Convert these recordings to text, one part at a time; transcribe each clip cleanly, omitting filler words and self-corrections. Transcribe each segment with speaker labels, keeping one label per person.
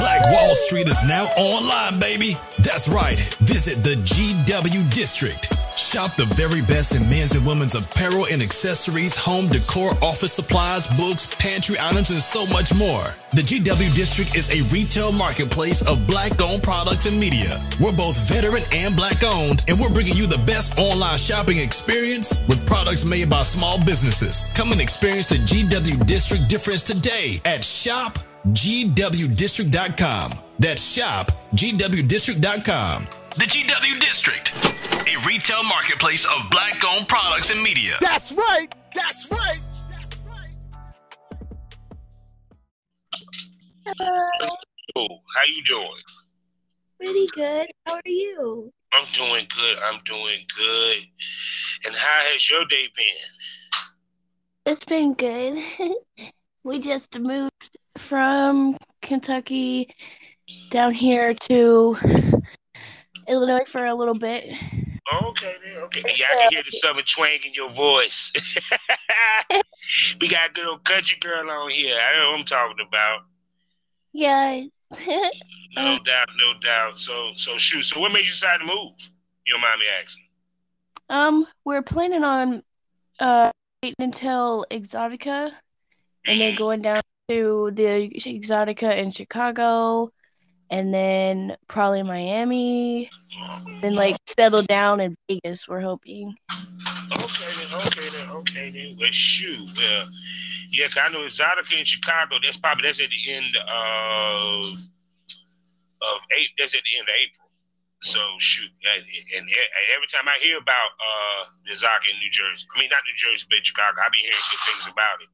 Speaker 1: Black Wall Street is now online, baby. That's right. Visit the GW District. Shop the very best in men's and women's apparel and accessories, home decor, office supplies, books, pantry items, and so much more. The GW District is a retail marketplace of Black-owned products and media. We're both veteran and Black-owned, and we're bringing you the best online shopping experience with products made by small businesses. Come and experience the GW District difference today at shopgwdistrict.com. That's shopgwdistrict.com. The GW District, a retail marketplace of Black-owned products and media.
Speaker 2: That's right. That's right. That's right.
Speaker 3: Hello. How you doing?
Speaker 4: Pretty good. How are you?
Speaker 3: I'm doing good. And how has your day been?
Speaker 4: It's been good. We just moved from Kentucky down here to Illinois for a little bit.
Speaker 3: Okay, then. Okay. Yeah, I can hear the southern twang in your voice. We got a good old country girl on here. I know what I'm talking about.
Speaker 4: Yeah.
Speaker 3: No doubt. So shoot. So what made you decide to move? You don't mind me asking?
Speaker 4: We're planning on waiting until Exotica and then going down to the Exotica in Chicago and then probably Miami, then like settle down in Vegas, we're hoping.
Speaker 3: Okay then. Well, shoot. Well, yeah, 'cause I know Exotica in Chicago. That's at the end of April. That's at the end of April. So shoot, and every time I hear about the Exotica in New Jersey, I mean not New Jersey, but Chicago, I be hearing good things about it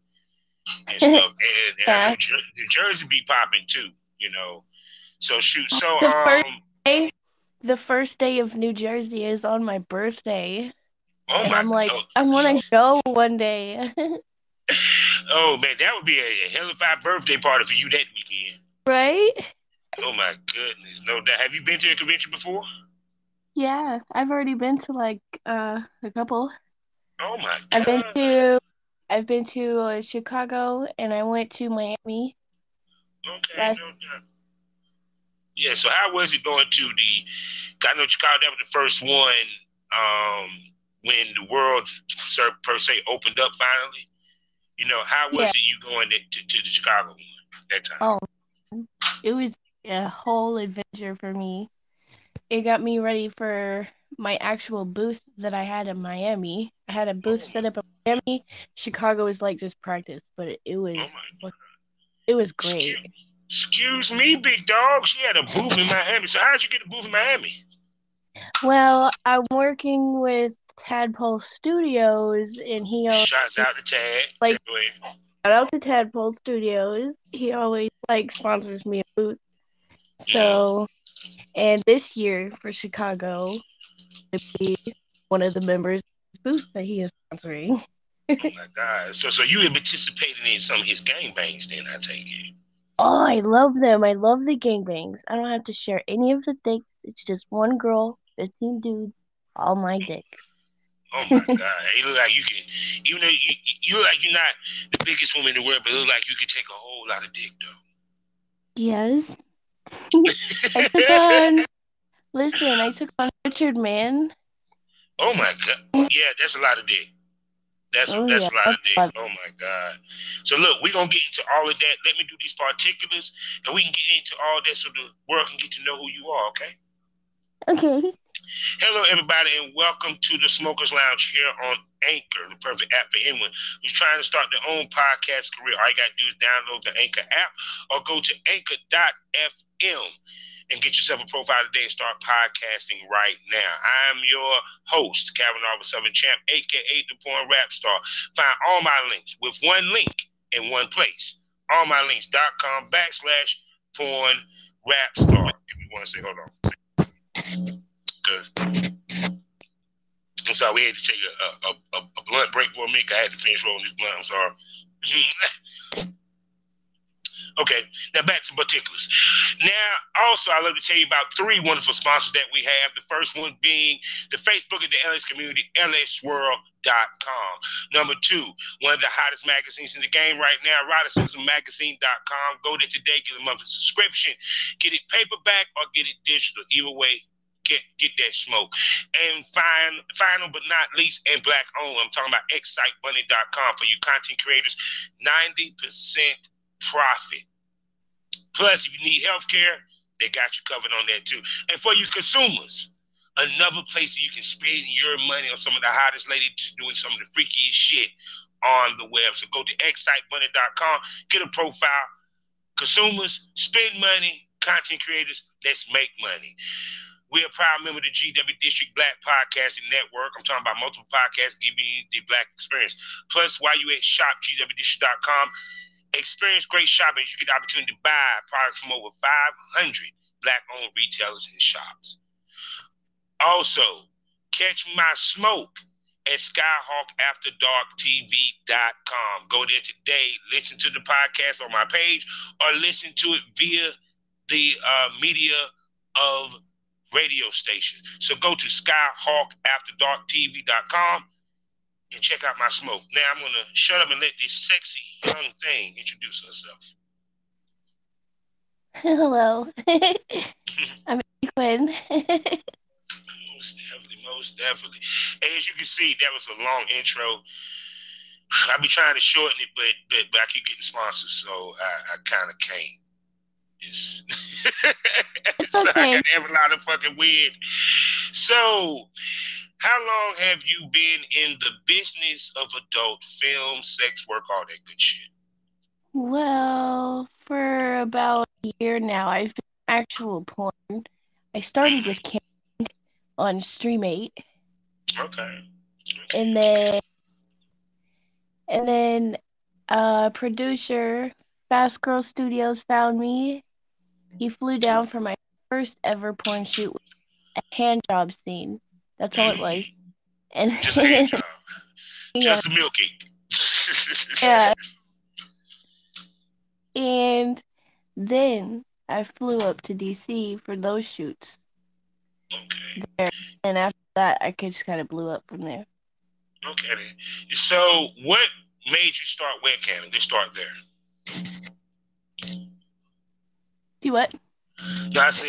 Speaker 3: and stuff. And I know New Jersey be popping too, you know. So shoot. So
Speaker 4: the first day of New Jersey is on my birthday. And I'm like,
Speaker 3: God.
Speaker 4: I want to go one day.
Speaker 3: Oh man, that would be a hellified birthday party for you that weekend.
Speaker 4: Right?
Speaker 3: Oh my goodness, no doubt. Have you been to a convention before?
Speaker 4: Yeah, I've already been to like a couple.
Speaker 3: Oh my God.
Speaker 4: I've been to Chicago and I went to Miami.
Speaker 3: Okay, no doubt. Yeah, so how was it going to I know Chicago, that was the first one when the world per se opened up finally. You know, how was it you going to the Chicago one that time?
Speaker 4: Oh, it was a whole adventure for me. It got me ready for my actual booth that I had in Miami. I had a booth set up in Miami. Chicago was like just practice, but it was great.
Speaker 3: Excuse me, big dog. She had a booth in Miami. So how'd you get a booth in Miami?
Speaker 4: Well, I'm working with Tadpole Studios, and he always
Speaker 3: shouts out to Tad.
Speaker 4: Shout out to Tadpole Studios. He always sponsors me a booth. So, and this year for Chicago, to be one of the members of his booth that he is sponsoring.
Speaker 3: Oh my God! So you have participated in some of his gangbangs, then I take it.
Speaker 4: Oh, I love them. I love the gangbangs. I don't have to share any of the dicks. It's just one girl, 15 dudes, all my dick.
Speaker 3: Oh my God! You look like you can, even though you look like you're not the biggest woman in the world, but it look like you can take a whole lot of dick, though.
Speaker 4: Yes. I took on Richard Mann.
Speaker 3: Oh my God! Yeah, that's a lot of dick. That's a lot of dick. Oh my God! So look, we're gonna get into all of that. Let me do these particulars, and we can get into all that so the world can get to know who you are. Okay.
Speaker 4: Okay.
Speaker 3: Hello, everybody, and welcome to the Smokers Lounge here on Anchor, the perfect app for anyone who's trying to start their own podcast career. All you got to do is download the Anchor app or go to anchor.fm and get yourself a profile today and start podcasting right now. I'm your host, Calvin Arbor Southern Champ, a.k.a. the Porn Rap Star. Find all my links with one link in one place. allmylinks.com/porn rap star. If you want to say, hold on. Because I'm sorry, we had to take a blunt break for a minute. I had to finish rolling this blunt. I'm sorry. Okay, now back to particulars. Now, also, I'd love to tell you about 3 wonderful sponsors that we have. The first one being the Facebook of the LS community, lsworld.com. Number 2, one of the hottest magazines in the game right now, Magazine.com. Go there today, get a monthly subscription, get it paperback or get it digital. Either way, get that smoke. And final but not least, and black owned, I'm talking about excitebunny.com for you content creators. 90% profit. Plus, if you need healthcare, they got you covered on that too. And for you consumers, another place that you can spend your money on some of the hottest ladies doing some of the freakiest shit on the web. So go to excitebunny.com, get a profile. Consumers, spend money. Content creators, let's make money. We're a proud member of the GW District Black Podcasting Network. I'm talking about multiple podcasts giving you the Black experience. Plus, while you at shopgwdistrict.com, experience great shopping. You get the opportunity to buy products from over 500 Black-owned retailers and shops. Also, catch my smoke at SkyhawkAfterDarkTV.com. Go there today, listen to the podcast on my page, or listen to it via the media of radio station. So go to SkyhawkAfterDarkTV.com and check out my smoke. Now I'm going to shut up and let this sexy young thing introduce herself.
Speaker 4: Hello. I'm Quinn.
Speaker 3: Most definitely. As you can see, that was a long intro. I be trying to shorten it, but I keep getting sponsors, so I kind of can't. It's so okay. I got every lot of fucking weird. So, how long have you been in the business of adult film, sex work, all that good shit?
Speaker 4: Well, for about a year now, I've been actual porn. I started with camming on Stream8.
Speaker 3: Okay.
Speaker 4: And then producer Fast Girl Studios found me. He flew down for my first ever porn shoot with a hand job scene. That's all it was. And
Speaker 3: just a hand job. Just a milking.
Speaker 4: Yeah. And then I flew up to DC for those shoots.
Speaker 3: Okay.
Speaker 4: There. And after that, I just kind of blew up from there.
Speaker 3: Okay. So, what made you start webcamming? Let's start there.
Speaker 4: Do what?
Speaker 3: No, I said,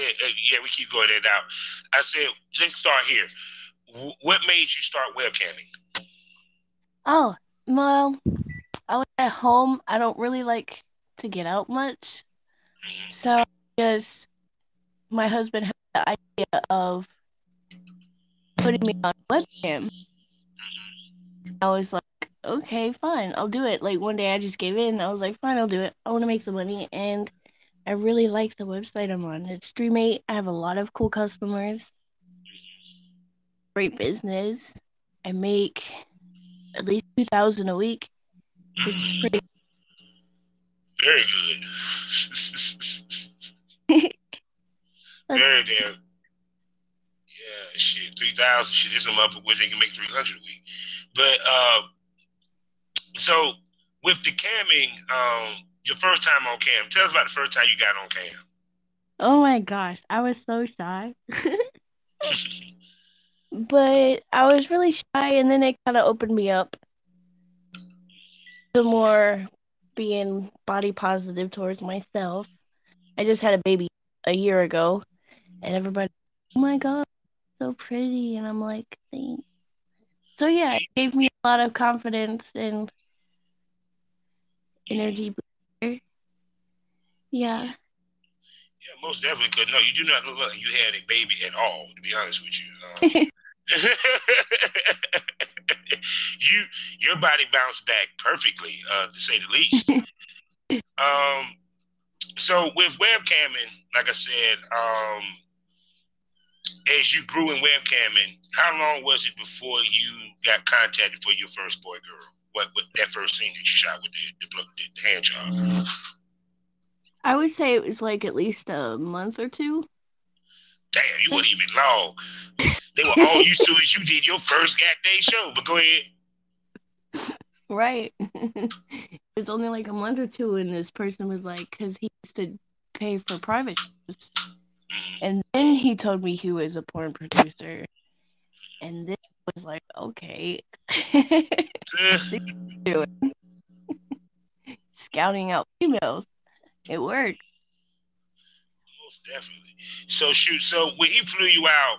Speaker 3: yeah, we keep going that out. I said, let's start here. What made you start webcamming?
Speaker 4: Oh, well, I was at home. I don't really like to get out much.
Speaker 3: Mm-hmm.
Speaker 4: So, because my husband had the idea of putting me on webcam, I was like, okay, fine, I'll do it. Like, one day I just gave in. I was like, fine, I'll do it. I want to make some money. And I really like the website I'm on. It's Stream8. I have a lot of cool customers. Great business. I make at least $2,000 a week, which is pretty.
Speaker 3: Very good. Very damn. Yeah, shit. 3,000 shit. There's some up where they can make 300 a week. But so with the camming, your first time on cam. Tell us about the first time you got on cam.
Speaker 4: Oh my gosh, I was so shy. But I was really shy, and then it kind of opened me up to more being body positive towards myself. I just had a baby a year ago, and everybody, oh my God, so pretty. And I'm like, thanks. So yeah, it gave me a lot of confidence and energy booster. Yeah.
Speaker 3: Yeah, most definitely. Because no, you do not look like you had a baby at all, to be honest with you. Your body bounced back perfectly, to say the least. So with webcamming, like I said, as you grew in webcamming, how long was it before you got contacted for your first boy girl? What that first scene that you shot with the hand job?
Speaker 4: I would say it was like at least a month or two.
Speaker 3: Damn, you weren't even long. They were all you soon as you did your first goddamn show. But go ahead.
Speaker 4: Right. It was only like a month or two, and this person was like, because he used to pay for private shows. And then he told me he was a porn producer. And then I was like, okay. Scouting out females. It worked.
Speaker 3: Most definitely. So shoot. So when he flew you out,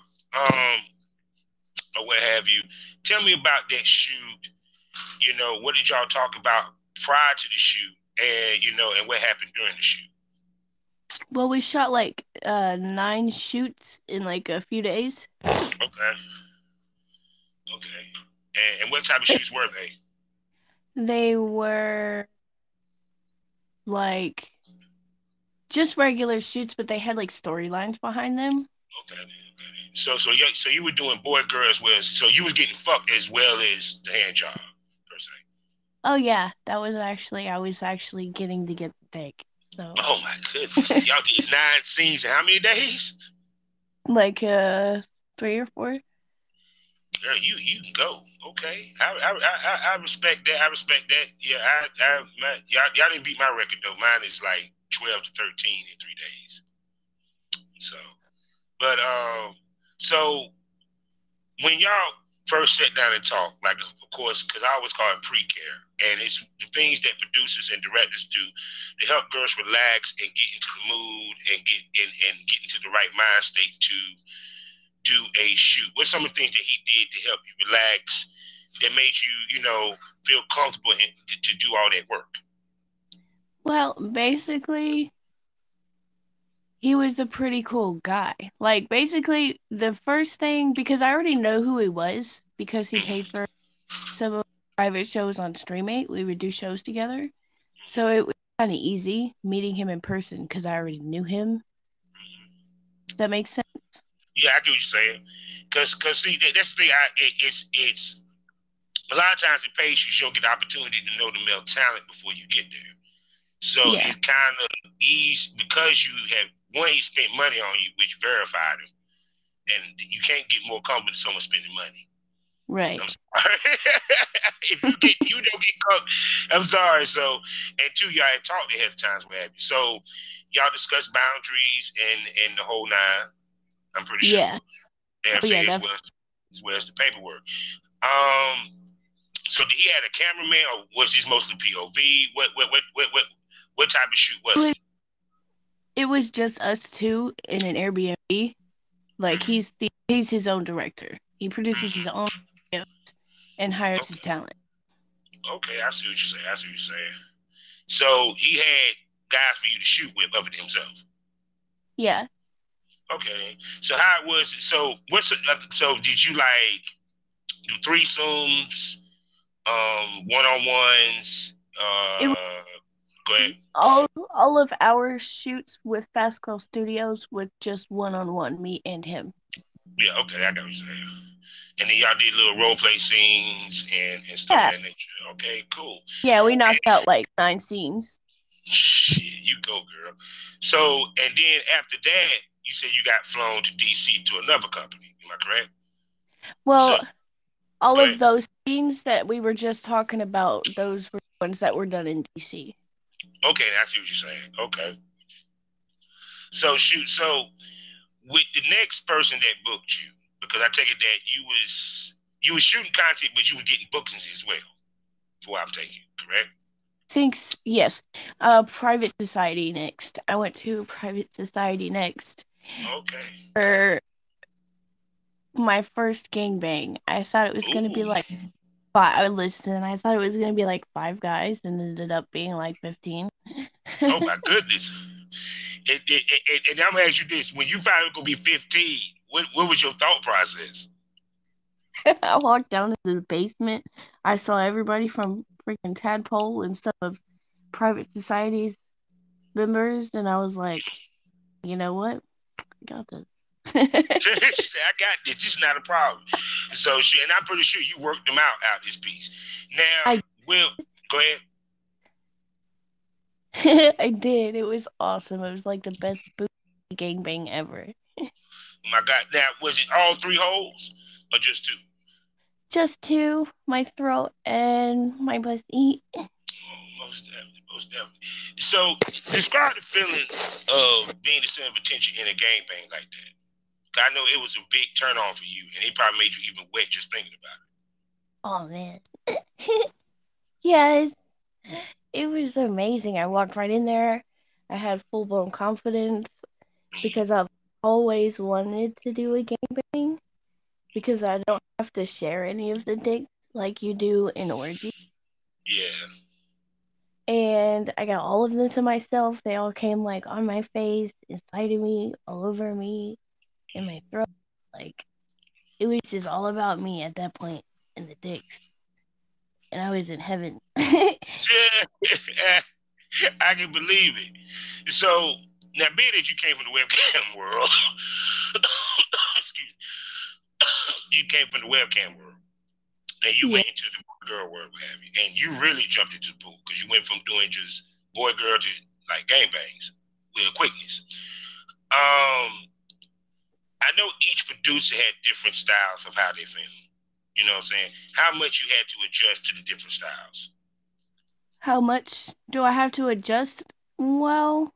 Speaker 3: or what have you, tell me about that shoot. You know, what did y'all talk about prior to the shoot, and and what happened during the shoot?
Speaker 4: Well, we shot like 9 shoots in like a few days.
Speaker 3: Okay. And what type of shoots were they?
Speaker 4: They were like just regular shoots, but they had like storylines behind them.
Speaker 3: Okay. So you were doing boy girl as well. So you was getting fucked as well as the hand job per se.
Speaker 4: Oh yeah, I was actually getting to get thick. So.
Speaker 3: Oh my goodness, y'all did 9 scenes in how many days?
Speaker 4: Like 3 or 4.
Speaker 3: Girl, you can go. Okay, I respect that. I respect that. Yeah, y'all didn't beat my record though. Mine is like 12 to 13 in 3 days. So, but so when y'all first sat down and talked, like of course, because I always call it pre-care, and it's the things that producers and directors do to help girls relax and get into the mood and get into the right mind state to do a shoot. What's some of the things that he did to help you relax that made you, feel comfortable to do all that work?
Speaker 4: Well, basically, he was a pretty cool guy. Like, basically, the first thing, because I already know who he was, because he paid for some of private shows on Streamate. We would do shows together. So it was kind of easy meeting him in person, because I already knew him. That makes sense?
Speaker 3: Yeah, I get what you're saying. Cause see, that's the thing. It's a lot of times in patients you don't get the opportunity to know the male talent before you get there. So
Speaker 4: Yeah.
Speaker 3: it kind of easy because you have he spent money on you, which verified him, and you can't get more comfortable than someone spending money.
Speaker 4: Right.
Speaker 3: I'm sorry. If you don't get caught, I'm sorry. So, and 2, y'all had talked ahead of times, what have you. So, y'all discussed boundaries and the whole 9. I'm pretty sure.
Speaker 4: Yeah.
Speaker 3: As well as the paperwork. So did he have a cameraman, or was this mostly POV? What type of shoot was it?
Speaker 4: It was just us 2 in an Airbnb. Like he's his own director. He produces his own videos and hires his talent.
Speaker 3: Okay, I see what you're saying. So he had guys for you to shoot with other than himself.
Speaker 4: Yeah.
Speaker 3: Okay, so how it was? So did you like do threesomes, one-on-ones? Go ahead.
Speaker 4: All of our shoots with Fast Girl Studios with just one-on-one, me and him.
Speaker 3: Yeah, okay, I got what you're saying. And then y'all did little role play scenes and stuff of that nature. Okay, cool.
Speaker 4: Yeah, we knocked out like 9 scenes.
Speaker 3: Shit, you go, girl. So, and then after that, you said you got flown to DC to another company. Am I correct?
Speaker 4: Well, all of those scenes that we were just talking about, those were the ones that were done in DC. Okay,
Speaker 3: I see what you're saying. Okay. So shoot. So with the next person that booked you, because I take it that you was shooting content, but you were getting bookings as well. That's what I'm taking, correct?
Speaker 4: Thanks. Yes. Private Society next. I went to Private Society next.
Speaker 3: Okay.
Speaker 4: For my first gangbang. I thought it was going to be like 5. I thought it was going to be like 5 guys, and it ended up being like 15.
Speaker 3: Oh my goodness. And I'm gonna ask you this: when you found it was gonna be 15, what was your thought process?
Speaker 4: I walked down into the basement. I saw everybody from freaking Tadpole and some of Private Society's members, and I was like, you know what? I got this.
Speaker 3: She said, I got this. This is not a problem. So and I'm pretty sure you worked them out this piece. Now, go ahead.
Speaker 4: I did. It was awesome. It was like the best booty gangbang ever.
Speaker 3: My God. Now, was it all 3 holes or just 2?
Speaker 4: Just 2. My throat and my pussy.
Speaker 3: Oh, Most definitely, most definitely. So, describe the feeling of being the center of attention in a gangbang like that. I know it was a big turn on for you, and it probably made you even wet just thinking about
Speaker 4: Oh man. Yes. It was amazing. I walked right in there. I had full blown confidence because I've always wanted to do a gangbang because I don't have to share any of the dicks like you do in orgy.
Speaker 3: Yeah.
Speaker 4: And I got all of them to myself. They all came like on my face, inside of me, all over me, in my throat. Like it was just all about me at that point in the dicks. And I was in heaven.
Speaker 3: Yeah. I can believe it. So, now being that you came from the webcam world, excuse me, you came from the webcam world, and you went into the boy girl world, what have you, and you really jumped into the pool because you went from doing just boy girl to like gangbangs with a quickness. I know each producer had different styles of how they film. You know what I'm saying? How much you had to adjust to the different styles?
Speaker 4: How much do I have to adjust? Well,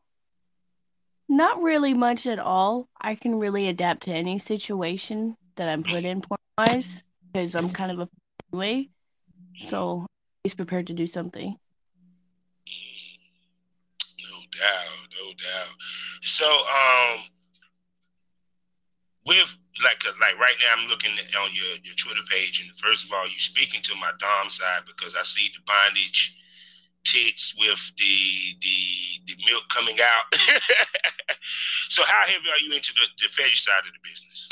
Speaker 4: not really much at all. I can really adapt to any situation that I'm put in porn-wise because I'm kind of a way. So he's prepared to do something.
Speaker 3: No doubt, no doubt. So, with like right now, I'm looking on your Twitter page, and first of all, you're speaking to my dom side because I see the bondage tits with the milk coming out. So, how heavy are you into the fetish side of the business?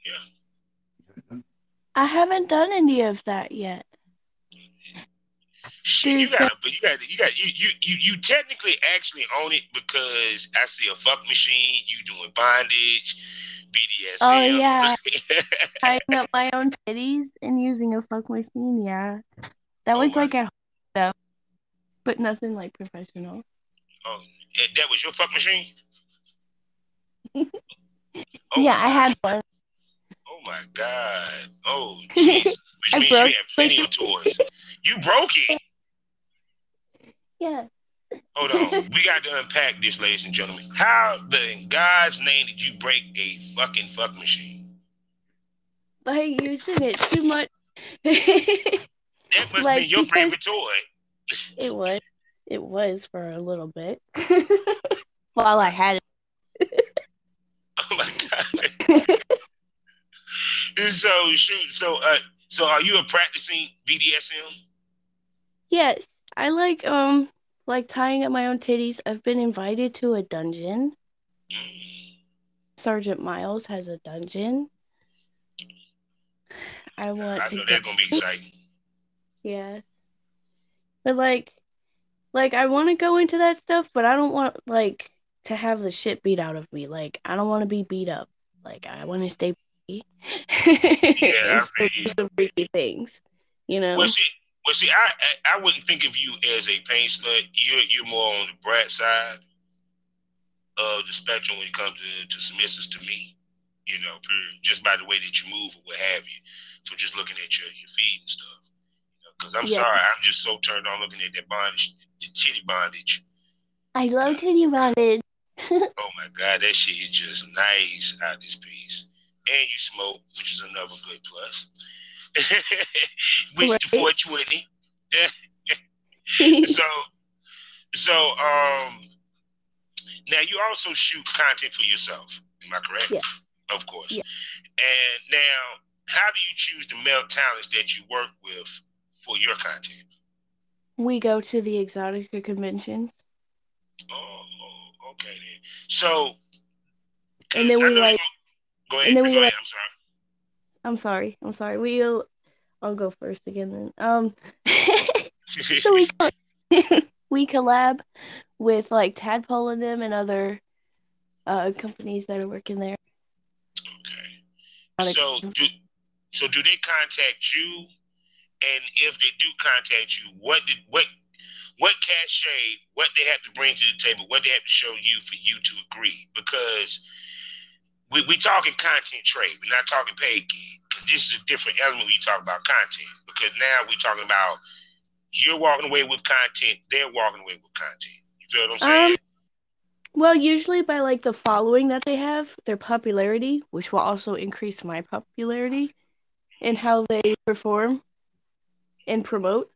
Speaker 3: Yeah.
Speaker 4: I haven't done any of that yet.
Speaker 3: Shit, you technically actually own it because I see a fuck machine, you doing bondage, BDSM.
Speaker 4: Oh yeah, tying up my own titties and using a fuck machine. Yeah, that was like at home stuff, but nothing like professional.
Speaker 3: Oh, that was your fuck machine?
Speaker 4: Yeah, I had one.
Speaker 3: Oh my god! Oh Jesus! Which means you have plenty of toys. You broke it.
Speaker 4: Yeah.
Speaker 3: Hold on. We got to unpack this, ladies and gentlemen. How in God's name did you break a fucking fuck machine?
Speaker 4: By using it too much.
Speaker 3: That must be your favorite toy.
Speaker 4: It was for a little bit. While I had it.
Speaker 3: Oh my god. So are you a practicing BDSM?
Speaker 4: Yes. I like tying up my own titties. I've been invited to a dungeon. Sergeant Miles has a dungeon. I know
Speaker 3: that's gonna be exciting.
Speaker 4: Yeah. But like I want to go into that stuff, but I don't want like to have the shit beat out of me. Like I don't want to be beat up. Like I want to stay free.
Speaker 3: Yeah, I feel you.
Speaker 4: Some freaky things, you know.
Speaker 3: Well, see, I wouldn't think of you as a pain slut. You're more on the brat side of the spectrum when it comes to submissives to me. You know, just by the way that you move or what have you. From just looking at your feet and stuff. Because I'm sorry, I'm just so turned on looking at that bondage, the titty bondage.
Speaker 4: I love titty bondage.
Speaker 3: Oh my God, that shit is just nice out of this piece. And you smoke, which is another good plus. Which the 420. So now you also shoot content for yourself. Am I correct?
Speaker 4: Yeah.
Speaker 3: Of course.
Speaker 4: Yeah.
Speaker 3: And now, how do you choose the male talents that you work with for your content?
Speaker 4: We go to the Exotica conventions.
Speaker 3: Oh, okay then. So,
Speaker 4: and then we like.
Speaker 3: Go ahead. I'm sorry.
Speaker 4: I'm sorry. I'll go first again then. So we collab with like Tadpole and them and other companies that are working there.
Speaker 3: Okay. So do they contact you? And if they do contact you, what cachet, what they have to bring to the table, what they have to show you for you to agree? Because we talking content trade. We're not talking paid gig. This is a different element when you talk about content. Because now we're talking about you're walking away with content, they're walking away with content. You feel what I'm saying?
Speaker 4: Well, usually by like the following that they have, their popularity, which will also increase my popularity, and how they perform and promote.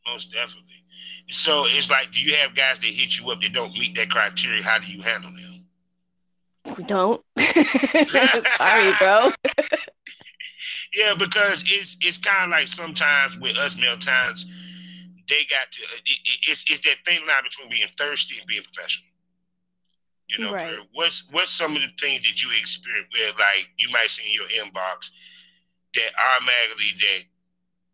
Speaker 3: Most definitely. So it's like, do you have guys that hit you up that don't meet that criteria? How do you handle them?
Speaker 4: We don't. Sorry, bro.
Speaker 3: Yeah, because it's kind of like sometimes with us male times, they got to. It's that thin line between being thirsty and being professional. You know,
Speaker 4: Right.
Speaker 3: what's some of the things that you experience where like you might see in your inbox that automatically that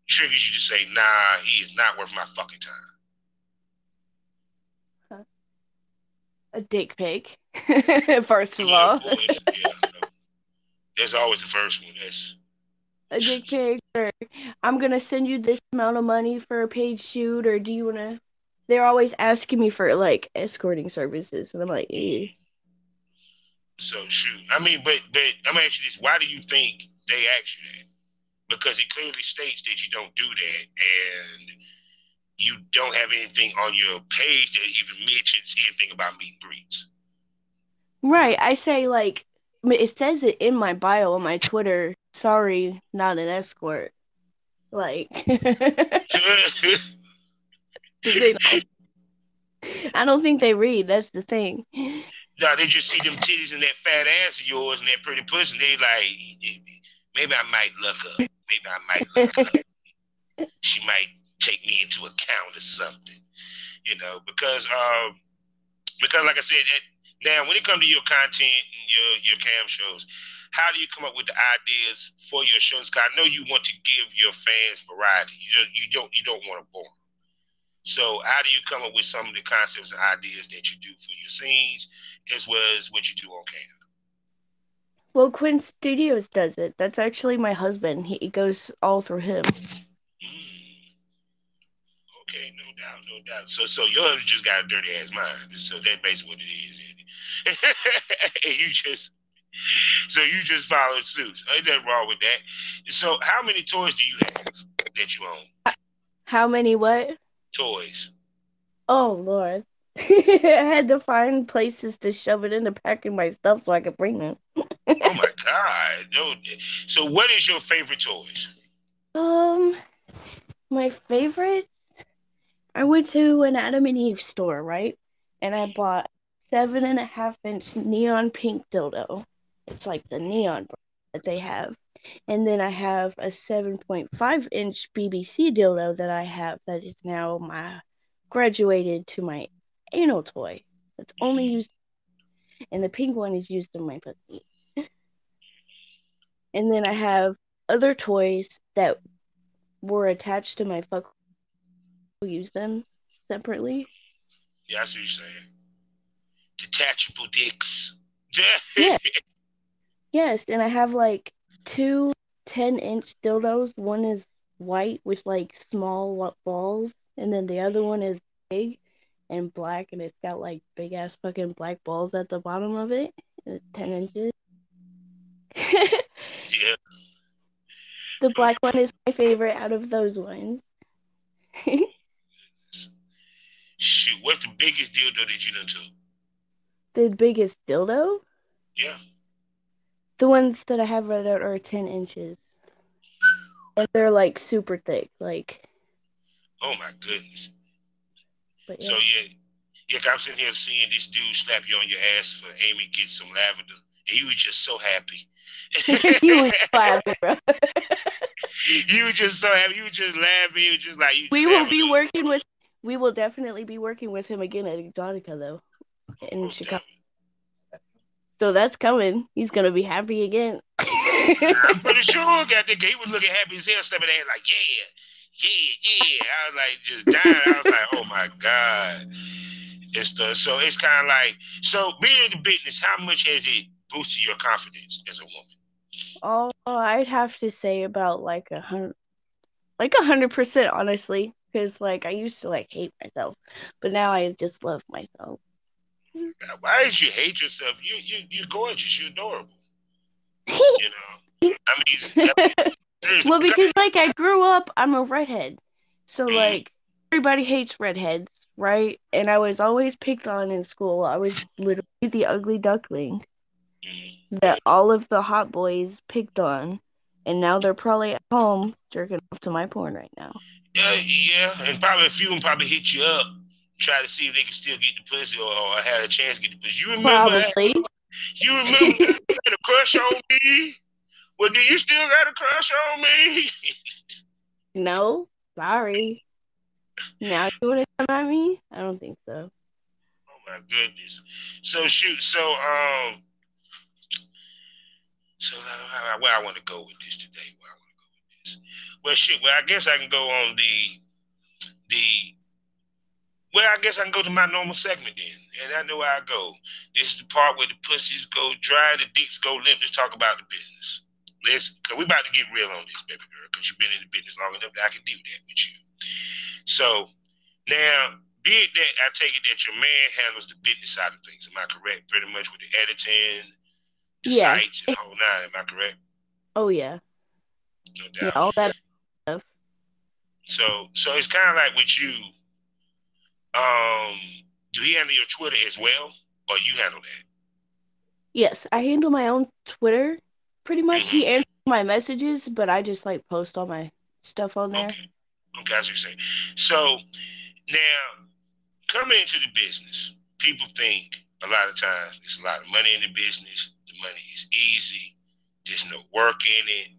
Speaker 3: triggers you to say, nah, he is not worth my fucking time.
Speaker 4: A dick pic, first of
Speaker 3: Yeah,
Speaker 4: all.
Speaker 3: of course. Yeah, that's always the first one. That's
Speaker 4: A dick pic, or I'm gonna send you this amount of money for a paid shoot, or do you wanna? They're always asking me for like escorting services, and I'm like, ew.
Speaker 3: So shoot. I mean, but I'm gonna ask you this: why do you think they ask you that? Because it clearly states that you don't do that, and you don't have anything on your page that even mentions anything about meet and greets.
Speaker 4: Right. I say like it says it in my bio on my Twitter. Sorry, not an escort. Like they don't, I don't think they read. That's the thing.
Speaker 3: No, they just see them titties and that fat ass of yours and that pretty pussy. They like, maybe I might look up. Maybe I might look up. She might take me into account or something, you know, because like I said, now when it comes to your content and your cam shows, how do you come up with the ideas for your shows? Because I know you want to give your fans variety. You don't want to bore them. So how do you come up with some of the concepts and ideas that you do for your scenes as well as what you do on cam?
Speaker 4: Well, Quinn Studios does it. That's actually my husband. It goes all through him.
Speaker 3: Okay, no doubt. So your husband just got a dirty ass mind. So that's basically what it is. And you just followed suit. Ain't nothing wrong with that. So how many toys do you have that you own?
Speaker 4: How many what?
Speaker 3: Toys.
Speaker 4: Oh, Lord. I had to find places to shove it into packing my stuff so I could bring them.
Speaker 3: Oh my God. No. So what is your favorite toys?
Speaker 4: My favorite? I went to an Adam and Eve store, right? And I bought 7.5-inch neon pink dildo. It's like the neon that they have. And then I have a 7.5-inch BBC dildo that I have that is now graduated to my anal toy. That's only used, and the pink one is used in my pussy. And then I have other toys that were attached to my fuck. Use them separately.
Speaker 3: Yeah, I see what you're saying. Detachable dicks.
Speaker 4: Yeah. Yes, and I have like 2 10-inch dildos. One is white with like small balls, and then the other one is big and black, and it's got like big ass fucking black balls at the bottom of it. And it's 10 inches.
Speaker 3: Yeah.
Speaker 4: The black one is my favorite out of those ones.
Speaker 3: Shoot, what's the biggest dildo that you done took?
Speaker 4: The biggest dildo?
Speaker 3: Yeah.
Speaker 4: The ones that I have right out are 10 inches. And they're like super thick, like.
Speaker 3: Oh my goodness.
Speaker 4: But yeah.
Speaker 3: So yeah, I'm sitting here seeing this dude slap you on your ass for Amy get some lavender, and you was just so happy.
Speaker 4: You was so happy, bro.
Speaker 3: You were just so happy. You were just laughing. You were just like you.
Speaker 4: We will definitely be working with him again at Exotica though, in Chicago. So that's coming. He's gonna be happy again.
Speaker 3: I'm pretty sure. He was looking happy as hell, stepping there like yeah. I was like just dying. I was like, oh my God. So it's kind of like, so being in the business, how much has it boosted your confidence as a woman?
Speaker 4: Oh, I'd have to say about like 100%, honestly, because like I used to like hate myself, but now I just love myself.
Speaker 3: Why did you hate yourself? You're gorgeous. You're adorable. You know. Seriously,
Speaker 4: Well, because like I grew up, I'm a redhead, so
Speaker 3: Mhm.
Speaker 4: like everybody hates redheads, right? And I was always picked on in school. I was literally the ugly duckling that all of the hot boys picked on, and now they're probably at home jerking off to my porn right now.
Speaker 3: Yeah, and probably a few of them probably hit you up, try to see if they can still get the pussy or had a chance to get the pussy. You remember
Speaker 4: Probably.
Speaker 3: that had a crush on me? Well, do you still got a crush on me?
Speaker 4: No, sorry. Now you want to come at me? I don't think so.
Speaker 3: Oh my goodness. So shoot. So where I want to go with this today? Well, shit. Well, I guess I can go on the. Well, I guess I can go to my normal segment then, and I know where I go. This is the part where the pussies go dry, the dicks go limp. Let's talk about the business. Cause we about to get real on this, baby girl. Cause you've been in the business long enough that I can do that with you. So now, be it that I take it that your man handles the business side of things. Am I correct? Pretty much with the editing, the sites, and the whole nine. Am I correct?
Speaker 4: Oh yeah.
Speaker 3: No doubt.
Speaker 4: Yeah, all that stuff.
Speaker 3: So it's kind of like with you. Do he handle your Twitter as well, or you handle that?
Speaker 4: Yes, I handle my own Twitter pretty much.
Speaker 3: Mm-hmm.
Speaker 4: He answers my messages, but I just like post all my stuff on there.
Speaker 3: Okay, as you say. So now, coming into the business, people think a lot of times there's a lot of money in the business. The money is easy. There's no work in it.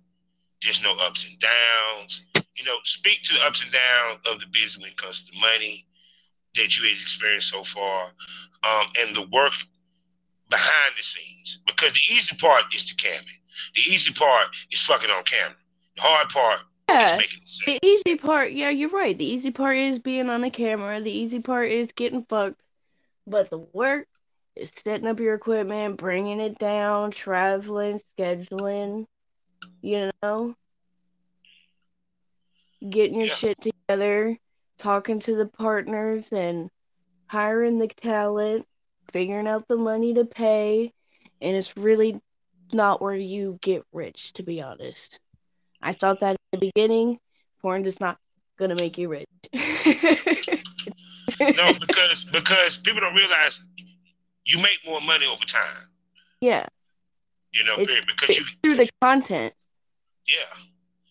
Speaker 3: There's no ups and downs. You know, speak to the ups and downs of the business when it comes to the money that you have experienced so far, and the work behind the scenes. Because the easy part is the camming. The easy part is fucking on camera. The hard part is making it safe.
Speaker 4: The easy part, yeah, you're right. The easy part is being on the camera. The easy part is getting fucked. But the work is setting up your equipment, bringing it down, traveling, scheduling, you know, getting your shit together, talking to the partners and hiring the talent, figuring out the money to pay. And it's really not where you get rich, to be honest. I thought that in the beginning. Porn is not gonna make you rich.
Speaker 3: No, because people don't realize you make more money over time.
Speaker 4: Yeah.
Speaker 3: You know,
Speaker 4: it's
Speaker 3: because you
Speaker 4: through the content.
Speaker 3: Yeah.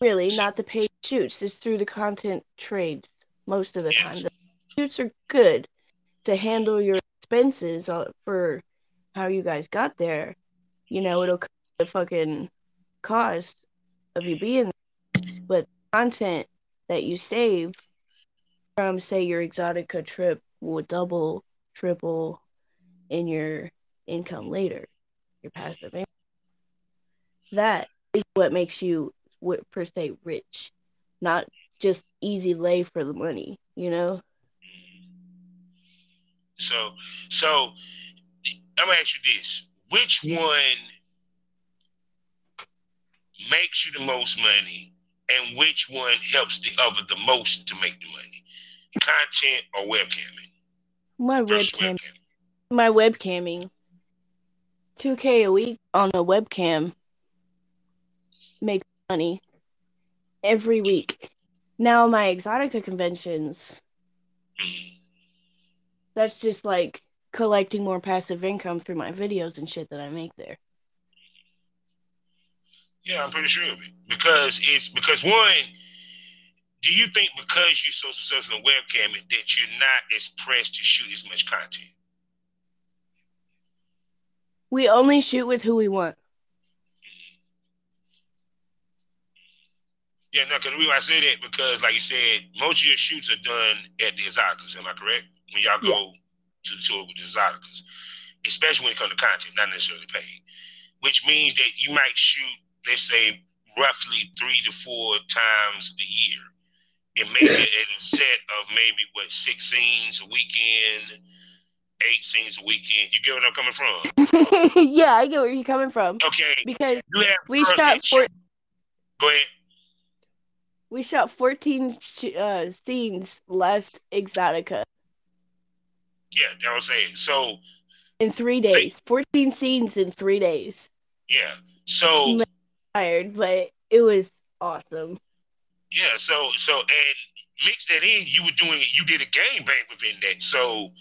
Speaker 4: Really, not the paid shoots. It's through the content trades most of the time. The shoots are good to handle your expenses for how you guys got there. You know, it'll cover the fucking cost of you being there. But content that you save from, say, your Exotica trip will double, triple in your income later, your passive income. That is what makes you, per se, rich, not just easy lay for the money, you know?
Speaker 3: So I'm gonna ask you this: which one makes you the most money, and which one helps the other the most to make the money? Content or webcamming?
Speaker 4: My webcamming. $2K a week on a webcam makes money every week. Now my Exotica conventions, that's just like collecting more passive income through my videos and shit that I make there.
Speaker 3: Yeah, I'm pretty sure of it. Because one, do you think because you're so successful in webcamming that you're not as pressed to shoot as much content?
Speaker 4: We only shoot with who we want.
Speaker 3: Yeah, no, because the reason I say that because, like you said, most of your shoots are done at the Exoticas. Am I correct? When y'all go to the tour with the Exoticas, especially when it comes to content, not necessarily paid, which means that you might shoot, let's say, roughly 3 to 4 times a year. And maybe in a set of maybe 6 scenes a weekend, 8 scenes a weekend. You get where I'm coming from?
Speaker 4: Yeah, I get where you're coming from.
Speaker 3: Okay.
Speaker 4: Because
Speaker 3: we shot Go ahead.
Speaker 4: We shot 14 scenes last Exotica.
Speaker 3: Yeah, that was saying. So
Speaker 4: In 3 days. 14 scenes in 3 days.
Speaker 3: Yeah. So
Speaker 4: I'm tired, but it was awesome.
Speaker 3: yeah. So and mix that in. You did a game bang within that. So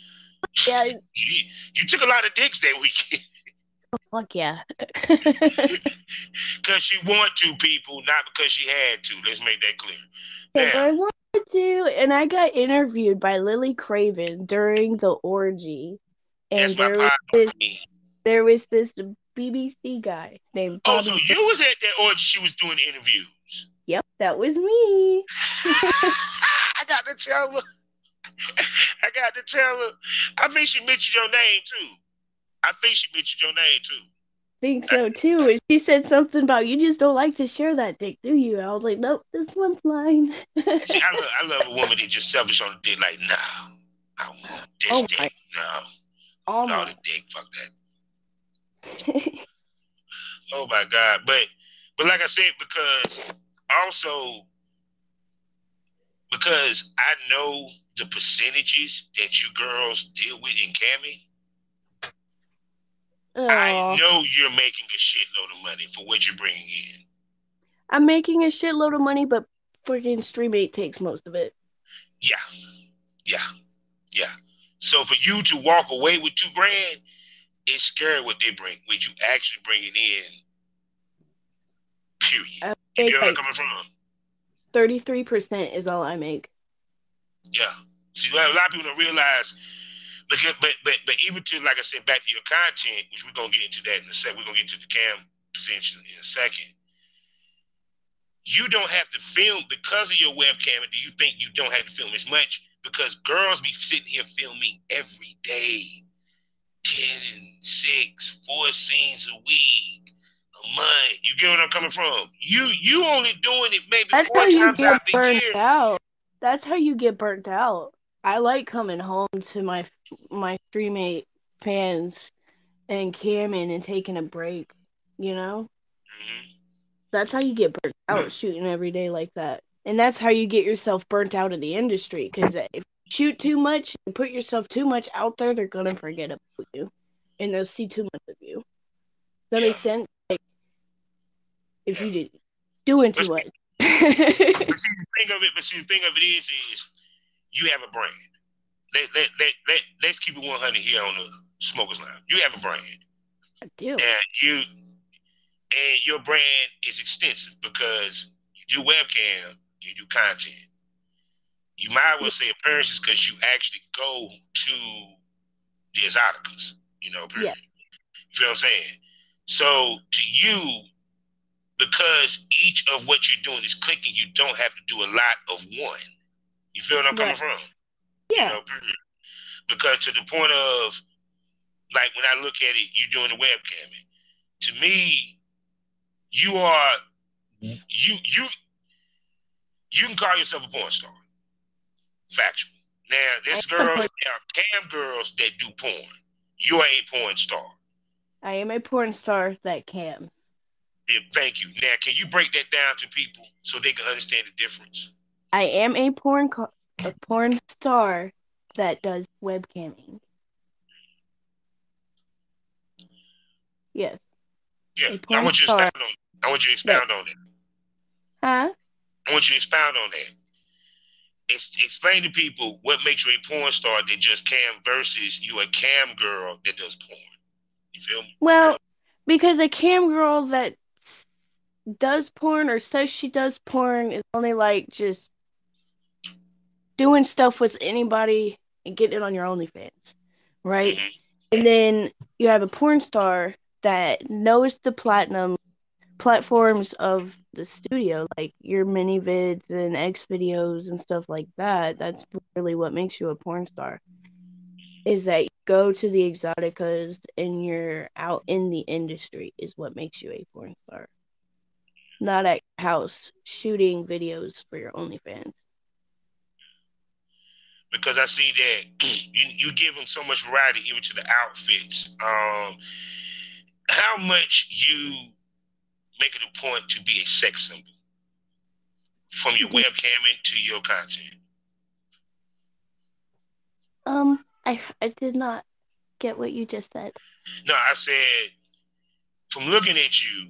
Speaker 4: Yeah.
Speaker 3: you took a lot of dicks that weekend.
Speaker 4: Fuck yeah.
Speaker 3: Because she wanted to, people, not because she had to. Let's make that clear.
Speaker 4: Because
Speaker 3: Now,
Speaker 4: I wanted to, and I got interviewed by Lily Craven during the orgy.
Speaker 3: that's
Speaker 4: And
Speaker 3: my part.
Speaker 4: there was this BBC guy named
Speaker 3: Oh,
Speaker 4: Bobby.
Speaker 3: so you was at that orgy she was doing interviews.
Speaker 4: Yep, that was me.
Speaker 3: I got to tell her. I think she mentioned your name too.
Speaker 4: Think so too. And she said something about you just don't like to share that dick, do you? I was like, nope, this one's mine.
Speaker 3: See, I love a woman that just selfish on the dick. Like, no, I want this dick. No, the dick. Fuck that. Oh my God! But like I said, because I know the percentages that you girls deal with in Cammy. I know you're making a shitload of money for what you're bringing in.
Speaker 4: I'm making a shitload of money, but freaking Streamate takes most of it.
Speaker 3: Yeah. So for you to walk away with $2,000, it's scary what they bring. What you actually bringing in. Period. You get where I'm coming from?
Speaker 4: 33% is all I make.
Speaker 3: Yeah. See, a lot of people don't realize. But even to, like I said, back to your content, which we're gonna get into that in a second. We're gonna get to the cam position in a second. You don't have to film because of your webcam. Do you think you don't have to film as much? Because girls be sitting here filming every day, 10 and 6, 4 scenes a week, a month. You get what I'm coming from? You only doing it maybe 4 times out the year.
Speaker 4: That's how you get burnt out. I like coming home to my Streamate fans and camming and taking a break, you know? Mm-hmm. That's how you get burnt out, shooting every day like that. And that's how you get yourself burnt out in the industry, because if you shoot too much and put yourself too much out there, they're going to forget about you. And they'll see too much of you. Does that make sense? Like, if you did doing too much.
Speaker 3: But see, the thing of it is you have a brand. Let's keep it 100 here on the Smokers Lounge. You have a brand.
Speaker 4: I do.
Speaker 3: And your brand is extensive because you do webcam, you do content. You might as well say appearances because you actually go to the exoticas, period. Yeah. You feel what I'm saying? So to you, because each of what you're doing is clicking, you don't have to do a lot of one. You feel what I'm coming from?
Speaker 4: Yeah.
Speaker 3: Because to the point of, like, when I look at it, you're doing the webcamming. To me, you can call yourself a porn star. Factual. Now, there's cam girls that do porn. You're a porn star.
Speaker 4: I am a porn star that cams.
Speaker 3: Yeah, thank you. Now, can you break that down to people so they can understand the difference?
Speaker 4: I am a porn star that does webcamming. Yes.
Speaker 3: Yeah, I want you to expound on that.
Speaker 4: Huh?
Speaker 3: I want you to expound on that. Explain to people what makes you a porn star that just cam versus you a cam girl that does porn. You feel me?
Speaker 4: Well, because a cam girl that does porn or says she does porn is only like just doing stuff with anybody and getting it on your OnlyFans, right? Mm-hmm. And then you have a porn star that knows the platinum platforms of the studio, like your mini vids and X videos and stuff like that. That's really what makes you a porn star, is that you go to the exoticas and you're out in the industry is what makes you a porn star. Not at your house shooting videos for your OnlyFans.
Speaker 3: Because I see that you give them so much variety even to the outfits. How much you make it a point to be a sex symbol from your webcamming to your content?
Speaker 4: I did not get what you just said.
Speaker 3: No, I said from looking at you,